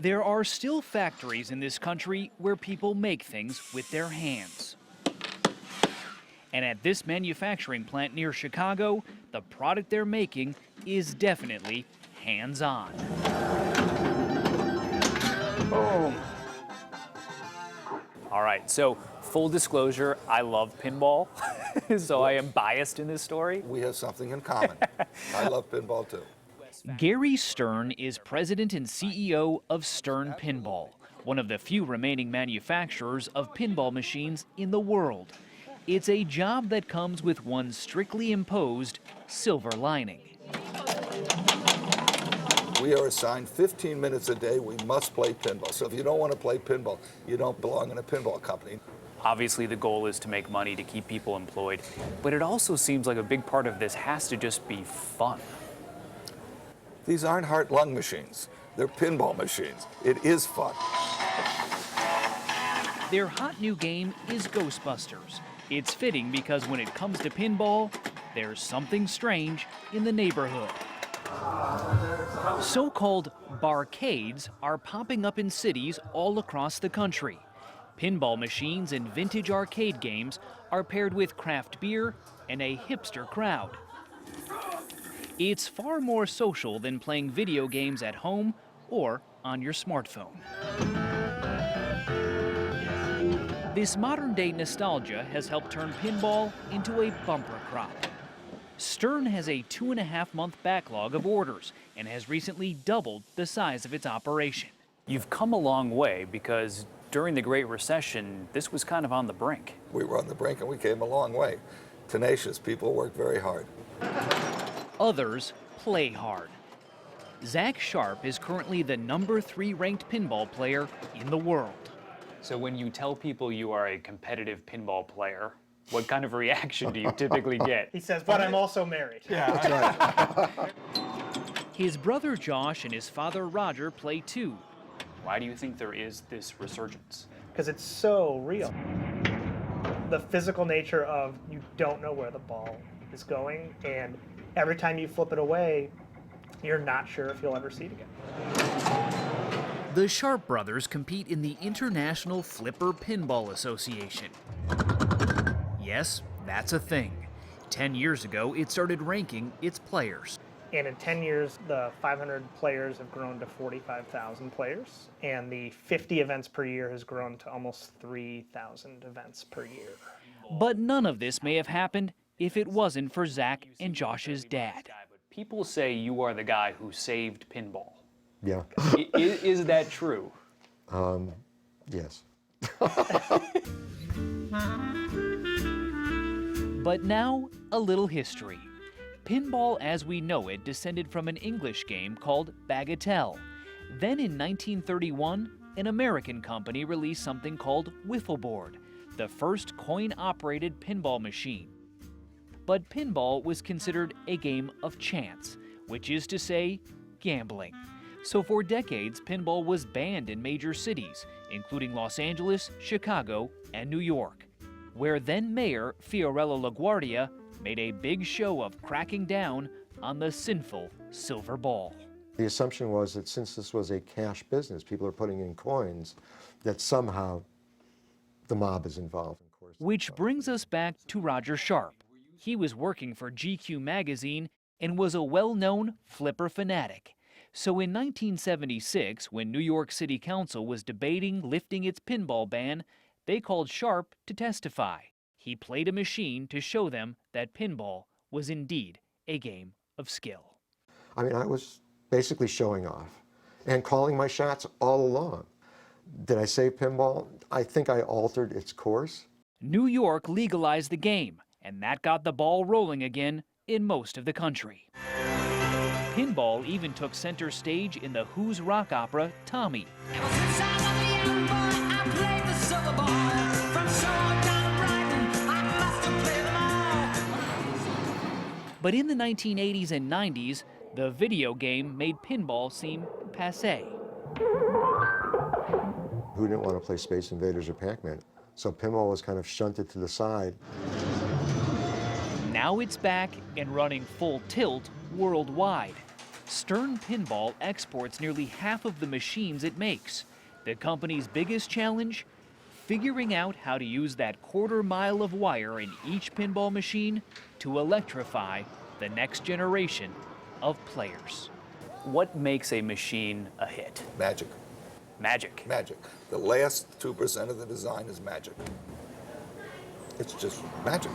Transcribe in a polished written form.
There are still factories in this country where people make things with their hands. And at this manufacturing plant near Chicago, the product they're making is definitely hands-on. Boom. All right, so full disclosure, I love pinball, so I am biased in this story. We have something in common. I love pinball too. Gary Stern is president and CEO of Stern Pinball, one of the few remaining manufacturers of pinball machines in the world. It's a job that comes with one strictly imposed silver lining. We are assigned 15 minutes a day. We must play pinball. So if you don't want to play pinball, you don't belong in a pinball company. Obviously, the goal is to make money, to keep people employed, but it also seems like a big part of this has to just be fun. These aren't heart-lung machines. They're pinball machines. It is fun. Their hot new game is Ghostbusters. It's fitting because when it comes to pinball, there's something strange in the neighborhood. So-called barcades are popping up in cities all across the country. Pinball machines and vintage arcade games are paired with craft beer and a hipster crowd. It's far more social than playing video games at home or on your smartphone. This modern-day nostalgia has helped turn pinball into a bumper crop. Stern has a 2.5-month backlog of orders and has recently doubled the size of its operation. You've come a long way because during the Great Recession, this was kind of on the brink. We were on the brink and we came a long way. Tenacious people worked very hard. Others play hard. Zach Sharp is currently the #3 ranked pinball player in the world. So when you tell people you are a competitive pinball player, what kind of reaction do you typically get? He says, but I'm also married. Yeah, that's right. His brother Josh and his father Roger play too. Why do you think there is this resurgence? Because it's so real. The physical nature of you don't know where the ball is going, and every time you flip it away, you're not sure if you'll ever see it again. The Sharp brothers compete in the International Flipper Pinball Association. Yes, that's a thing. 10 years ago, it started ranking its players. And in 10 years, the 500 players have grown to 45,000 players, and the 50 events per year has grown to almost 3,000 events per year. But none of this may have happened if it wasn't for Zach and Josh's dad. People say you are the guy who saved pinball. Yeah. Is that true? Yes. But now, a little history. Pinball as we know it descended from an English game called Bagatelle. Then in 1931, an American company released something called Wiffleboard, the first coin-operated pinball machine. But pinball was considered a game of chance, which is to say, gambling. So for decades, pinball was banned in major cities, including Los Angeles, Chicago, and New York, where then Mayor Fiorello LaGuardia made a big show of cracking down on the sinful silver ball. The assumption was that since this was a cash business, people are putting in coins, that somehow the mob is involved. Of course. Which brings us back to Roger Sharp. He was working for GQ magazine and was a well-known flipper fanatic. So in 1976, when New York City Council was debating lifting its pinball ban, they called Sharp to testify. He played a machine to show them that pinball was indeed a game of skill. I mean, I was basically showing off and calling my shots all along. Did I save pinball? I think I altered its course. New York legalized the game, and that got the ball rolling again in most of the country. Pinball even took center stage in the Who's rock opera, Tommy. But in the 1980s and 90s, the video game made pinball seem passé. Who didn't want to play Space Invaders or Pac-Man? So pinball was kind of shunted to the side. Now it's back and running full tilt worldwide. Stern Pinball exports nearly half of the machines it makes. The company's biggest challenge? Figuring out how to use that quarter mile of wire in each pinball machine to electrify the next generation of players. What makes a machine a hit? Magic. Magic. Magic. The last 2% of the design is magic. It's just magic.